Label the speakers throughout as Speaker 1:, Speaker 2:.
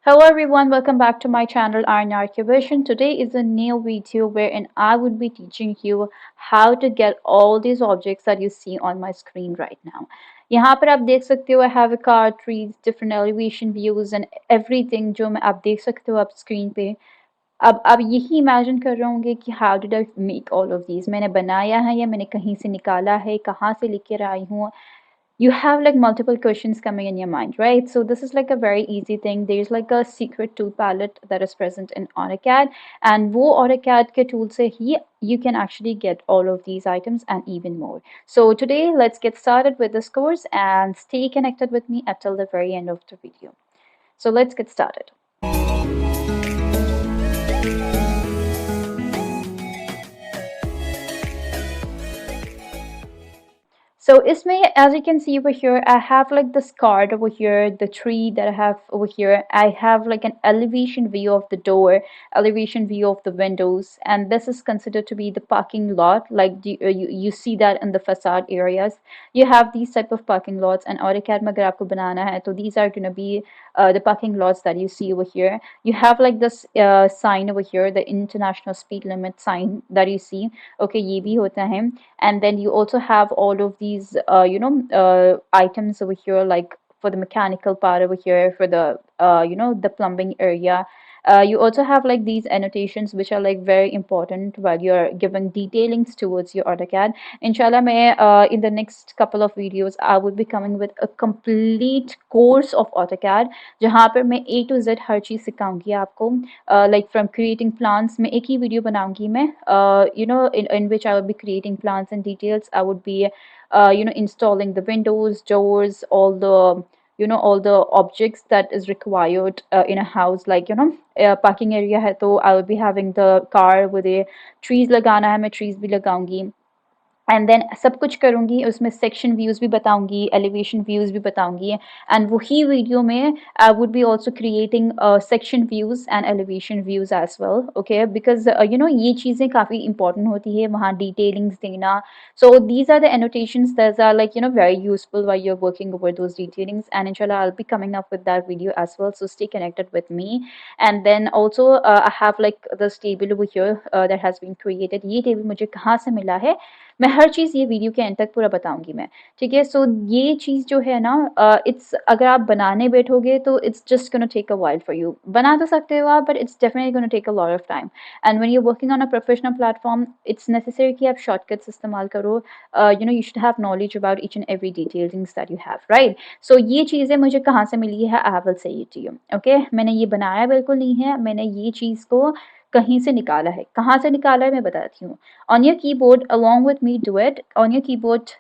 Speaker 1: Hello everyone, welcome back to my channel Iron Archivation. Today is a new video wherein I would be teaching you how to get all these objects that you see on my screen right now. यहाँ पर आप देख सकते हो I have a car, trees, different elevation views and everything जो मैं आप देख सकते हो आप screen पे। अब आप यही इमेजिन कर रहे होंगे कि how did I make all of these, मैंने बनाया है या मैंने कहीं से निकाला है, कहाँ से लेकर आई हूँ। You have like multiple questions coming in your mind, right? So this is like a very easy thing. There's like a secret tool palette that is present in AutoCAD, and wo AutoCAD ke tool se hi you can actually get all of these items and even more. So today let's get started with this course and stay connected with me until the very end of the video. So let's get started. So isme, as you can see over here, I have like this card over here, the tree that I have over here. I have like an elevation view of the door, elevation view of the windows, and this is considered to be the parking lot. Like you see that in the facade areas. You have these type of parking lots, and AutoCAD में अगर आपको बनाना है, so these are gonna be the parking lots that you see over here. You have like this sign over here, the international speed limit sign that you see. Okay, ये भी होता है. And then you also have all of these items over here, like for the mechanical part over here, for the the plumbing area. You also have like these annotations which are like very important while you're giving detailings towards your AutoCAD. Inshallah, may in the next couple of videos I would be coming with a complete course of AutoCAD जहाँ पर मैं A to Z हर चीज़ सिखाऊंगी आपको. Like from creating plans, मैं एक ही video बनाऊंगी मैं, in which I will be creating plans and details. I would be installing the windows, doors, all the all the objects that is required in a house, like parking area है तो I will be having the car with a trees लगाना है, मैं trees भी लगाऊंगी. And then सब कुछ करूँगी, उसमें सेक्शन व्यूज़ भी बताऊँगी, एलिवेशन व्यूज़ भी बताऊँगी. एंड वही वीडियो में I would be also creating section views and elevation views as well. Okay, because ये चीज़ें काफ़ी इंपॉर्टेंट होती है वहाँ डिटेलिंग्स देना. So these are the annotations that are like very useful while you're working over those detailings, and inshallah I'll be coming up with that video as well, so stay connected with me. And then also I have like this table over here that has been created. ये table मुझे कहाँ से मिला है, मैं हर चीज़ ये video के and तक पूरा बताऊंगी मैं. ठीक है, सो ये चीज़ जो है ना, इट्स अगर आप बनाने बैठोगे तो it's just gonna take a while for you. बना तो सकते हो आप, but it's definitely gonna take a lot of time. And when you working on a professional platform, it's necessary कि आप शॉर्टकट्स इस्तेमाल करो. You should have knowledge about each and every detail things that you have, right. So ये चीज़ें मुझे कहाँ से मिली है, I will say it to you. Okay, मैंने ये बनाया बिल्कुल नहीं है, मैंने ये चीज़ को कहीं से निकाला है. कहाँ से निकाला है मैं बताती हूँ. On your keyboard, along with me, do it. On your keyboard,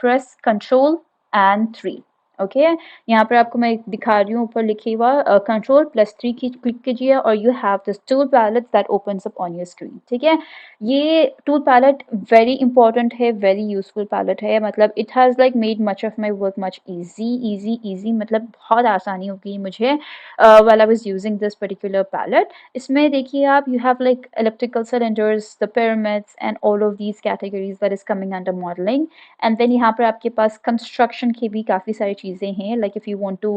Speaker 1: press Control and 3. Okay, यहाँ पर आपको मैं दिखा रही हूँ, ऊपर लिखे हुआ Control+3 की क्लिक कीजिए और you have this tool palette that opens up on your screen. ठीक है, ये टूल पैलेट वेरी इंपॉर्टेंट है, वेरी यूजफुल पैलेट है. मतलब it has like made much of my work much easy, मतलब बहुत आसानी हो गई मुझे while I was using this particular palette. इसमें देखिए आप, you have like elliptical cylinders, the pyramids, and all of these categories that is coming under modeling. And then यहाँ पर आपके पास construction की भी काफ़ी सारी चीज़ें हैं. Like if you want to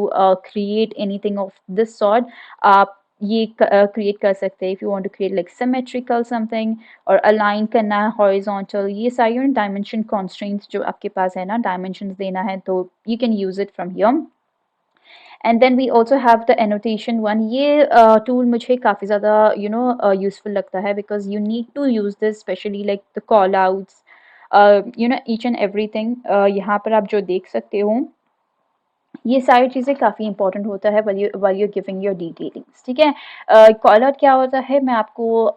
Speaker 1: create anything of this sort, आप ये create कर सकते हैं. If you want to create like symmetrical something और align करना है horizontal, ये सारी dimension constraints जो आपके पास है ना, dimensions देना है तो you can use it from here. And then we also have the annotation one. ये tool मुझे काफ़ी ज़्यादा useful लगता है, because you need to use this especially like the call outs, each and everything. यहाँ पर आप जो देख सकते हो, ये सारी चीज़ें काफ़ी इंपॉर्टेंट होता है while you're giving your detailings. ठीक है, कॉल आउट क्या होता है, मैं आपको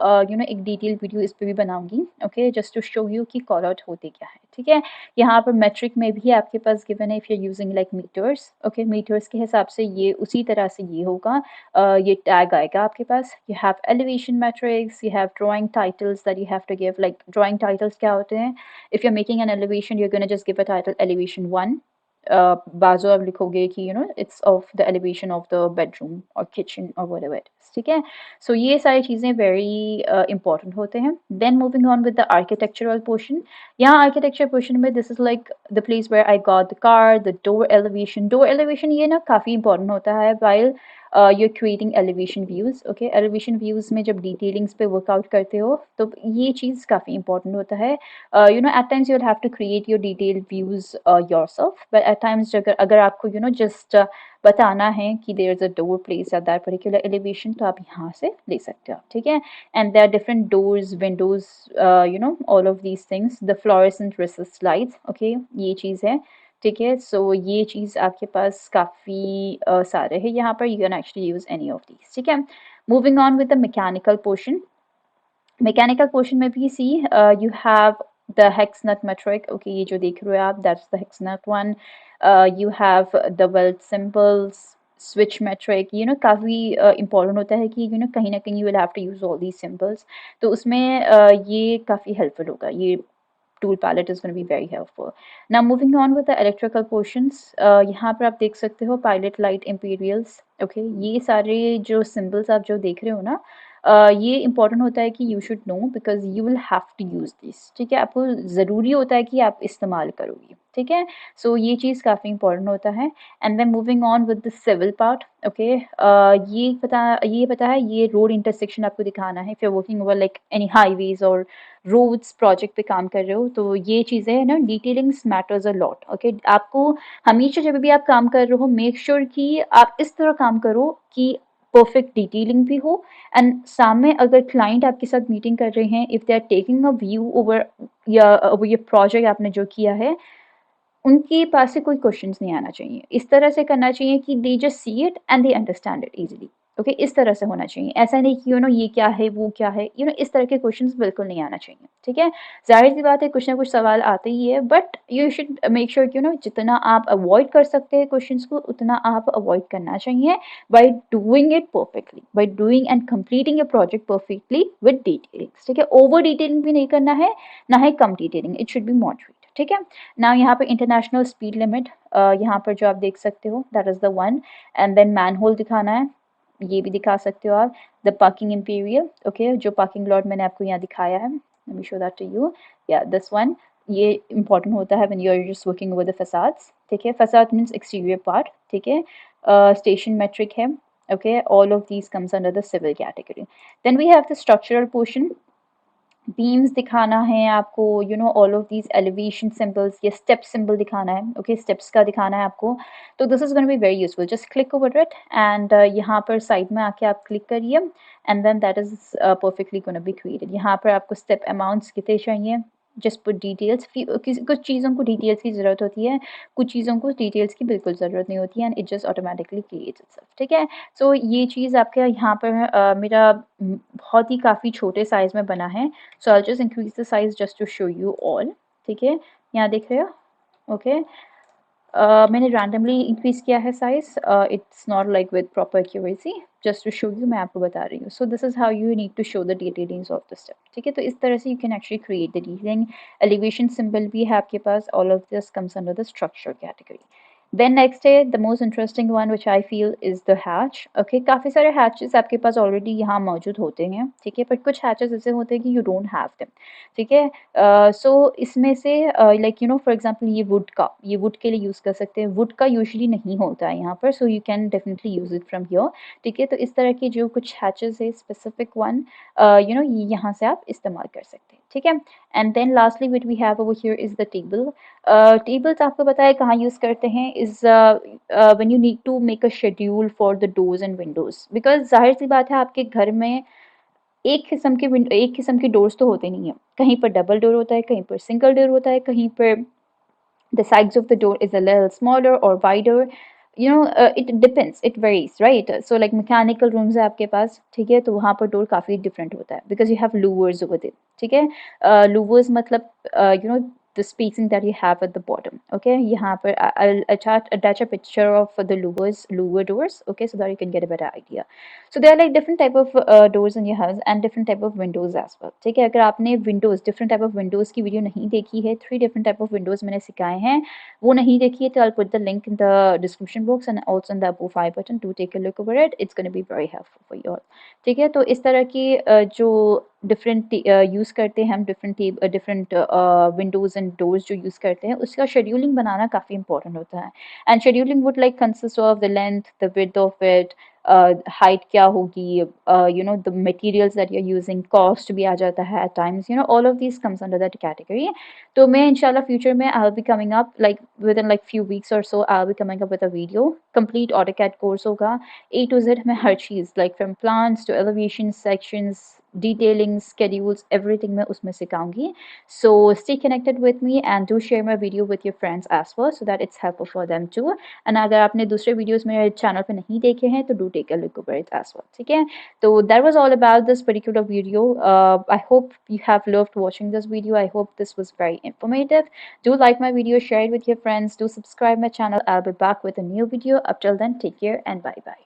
Speaker 1: एक डिटेल वीडियो इस पे भी बनाऊंगी. Okay, just to show you कि कॉल आउट होते क्या है. ठीक है, यहाँ पर मेट्रिक में भी आपके पास गिवन है, if you using like metres. Okay, metres के हिसाब से ये उसी तरह से ये होगा, ये टैग आएगा आपके पास. You have elevation matrix, you have drawing titles that you have to give. Like drawing titles क्या होते हैं, if you are making an elevation, you are gonna just give a title elevation 1. बाजू आप लिखोगे कि it's of the elevation of the bedroom और kitchen और whatever it is. ठीक है, सो ये सारी चीज़ें वेरी इंपॉर्टेंट होते हैं. Then moving on with the architectural portion. यहाँ आर्किटेक्चर पोर्शन में this is like the place where I got the car, the door elevation. Door elevation ये ना काफ़ी इंपॉर्टेंट होता है while you're creating elevation views. Okay, elevation views में जब detailings पे workout करते हो तो ये चीज़ काफ़ी important होता है. At times you'll have to create your detailed views yourself, but at times अगर आपको just बताना है कि there is a door placed at that particular elevation, तो आप यहाँ से ले सकते हो. ठीक है, and there are different doors, windows, all of these things, the fluorescent recessed lights. Okay, ये चीज़ है. ठीक है, सो ये चीज़ आपके पास काफ़ी सारे हैं यहाँ पर. You can actually use any of these. ठीक है, moving on with the mechanical portion. Mechanical portion में भी see you have the hex nut metric. Okay, ये जो देख रहे हो आप, that's the hex nut one. You have the weld symbols, switch metric. काफ़ी इंपॉर्टेंट होता है कि कहीं ना कहीं you will have to use all these symbols. तो उसमें ये काफ़ी हेल्पफुल होगा. ये tool palette is going to be very helpful. Now moving on with the electrical portions, यहाँ पर आप देख सकते हो pilot light imperials. Okay, ये सारे जो symbols आप जो देख रहे हो ना, ये important होता है कि you should know because you will have to use this. ठीक है, आपको ज़रूरी होता है कि आप इस्तेमाल करोगे. ठीक है, so ये चीज़ काफ़ी important होता है. And then moving on with the civil part. Okay, ये पता है ये road intersection आपको दिखाना है. If you're working over like any highways or roads project पे काम कर रहे हो तो ये चीज़ें है ना, detailings matters a lot. Okay, आपको हमेशा जब भी आप काम कर रहे हो मेक श्योर कि आप इस तरह काम करो कि परफेक्ट डिटेलिंग भी हो. एंड सामने अगर क्लाइंट आपके साथ मीटिंग कर रहे हैं, if they are taking a view over या ये प्रोजेक्ट आपने जो किया है, उनके पास से कोई क्वेश्चंस नहीं आना चाहिए. इस तरह से करना चाहिए कि they just see it and they understand it easily. Okay, इस तरह से होना चाहिए. ऐसा नहीं कि ये क्या है वो क्या है, इस तरह के क्वेश्चंस बिल्कुल नहीं आना चाहिए. ठीक है, जाहिर सी बात है कुछ ना कुछ सवाल आते ही है, but you should make sure कि जितना आप अवॉइड कर सकते हैं क्वेश्चंस को उतना आप अवॉइड करना चाहिए by doing it perfectly, by doing and completing your project perfectly with detailings. ठीक है, ओवर डिटेलिंग भी नहीं करना है, ना ही कम detailing. It should be moderate. ठीक है, ना यहाँ पर इंटरनेशनल स्पीड लिमिट यहाँ पर जो आप देख सकते हो that is the one. And then manhole दिखाना है, ये भी दिखा सकते हो आप. The parking imperial. ओके, जो पार्किंग लॉट मैंने आपको यहाँ दिखाया है, let me show that to you. या दिस वन, ये इंपॉर्टेंट होता है when you are just working over the facades. ठीक है, फसाड मीन्स एक्सटीरियर पार्ट. ठीक है, स्टेशन मेट्रिक है. Okay, all of these comes under the civil category. Then we have the structural portion. Beams दिखाना है आपको, all of these elevation symbols, ये step symbol दिखाना है. ओके, स्टेप्स का दिखाना है आपको. तो this is gonna be very useful. Just click over it and यहाँ पर साइड में आके आप क्लिक करिए and then that is perfectly gonna be created. यहाँ पर आपको स्टेप अमाउंट्स कितने चाहिए, जस्ट पुट डिटेल्स. कुछ चीज़ों को डिटेल्स की ज़रूरत होती है, कुछ चीज़ों को डिटेल्स की बिल्कुल ज़रूरत नहीं होती है, and it just automatically creates itself. ठीक है, सो ये चीज़ आपके यहाँ पर मेरा बहुत ही काफ़ी छोटे साइज़ में बना है. So I just increase the size just to show you all. ठीक है, यहाँ देख रहे हो. ओके, मैंने रैंडमली इंक्रीज किया है size. It's not like with proper accuracy, just to show you, मैं आपको बता रही हूँ. So this is how you need to show the detailings of the step. ठीक है, तो इस तरह से you can actually create the detailing. Elevation symbol भी है आपके पास. All of this comes under the structure category. Then next है the most interesting one which I feel is the hatch. Okay, काफ़ी सारे हैचेस आपके पास ऑलरेडी यहाँ मौजूद होते हैं. ठीक है, बट कुछ हैचेस ऐसे होते हैं कि यू डोंट हैव देम. ठीक है, सो इसमें से लाइक फॉर एग्जांपल ये वुड के लिए यूज़ कर सकते हैं. वुड का यूजुअली नहीं होता है यहाँ पर, so you can definitely use it from here. ठीक है, तो इस तरह के जो कुछ हैचेस है स्पेसिफिक वन, ये यहाँ से आप इस्तेमाल कर सकते हैं. ठीक है, and then lastly which we have over here is the table. Tables आपको पता है कहाँ यूज़ करते हैं, is when you need to make a schedule for the doors and windows. Because जाहिर सी बात है आपके घर में एक किस्म के डोर्स तो होते नहीं है. कहीं पर डबल डोर होता है, कहीं पर सिंगल डोर होता है, कहीं पर the sides of the door is a little smaller or wider. It depends, it varies, right? So like mechanical rooms है आपके पास. ठीक है, तो वहाँ पर डोर काफ़ी डिफरेंट होता है because you have louvers over there. ठीक है, louvers मतलब the spacing that you have at the bottom. Okay, यहाँ पर I'll attach a picture of the louver doors. Okay, so that you can get a better idea. So there are like different type of doors in your house and different type of windows as well. ठीक है, अगर आपने windows different type of windows की video नहीं देखी है, 3 different type of windows मैंने सिखाए हैं, वो नहीं देखी है तो I'll put the link in the description box and also in the above I button. Do take a look over it. It's going to be very helpful for you all. ठीक है, तो इस तरह की जो डिफरेंट यूज़ करते हैं हम, डिफरेंट विंडोज़ एंड डोर्स जो यूज़ करते हैं, उसका शेड्यूलिंग बनाना काफ़ी इंपॉर्टेंट होता है. And scheduling would like consist of the length, the width of it, height क्या होगी, the materials that you're using, cost भी आ जाता है at times, all of these comes under that category. तो मैं इंशाल्लाह future में I'll be coming up like within like few weeks or so, I'll be coming up with a video, complete AutoCAD course होगा, A to Z में हर चीज़, like from plans to elevation sections, detailing, schedules, everything मैं उसमें सिखाऊंगी. So stay connected with me and do share my video with your friends as well so that it's helpful for them too. And अगर आपने दूसरे videos मेरे channel पे नहीं देखे हैं तो do take a look over it as well. ठीक है? So that was all about this particular video. I hope you have loved watching this video. I hope this was very informative. Do like my video, share it with your friends, do subscribe my channel. I'll be back with a new video. Up till then, take care and bye bye.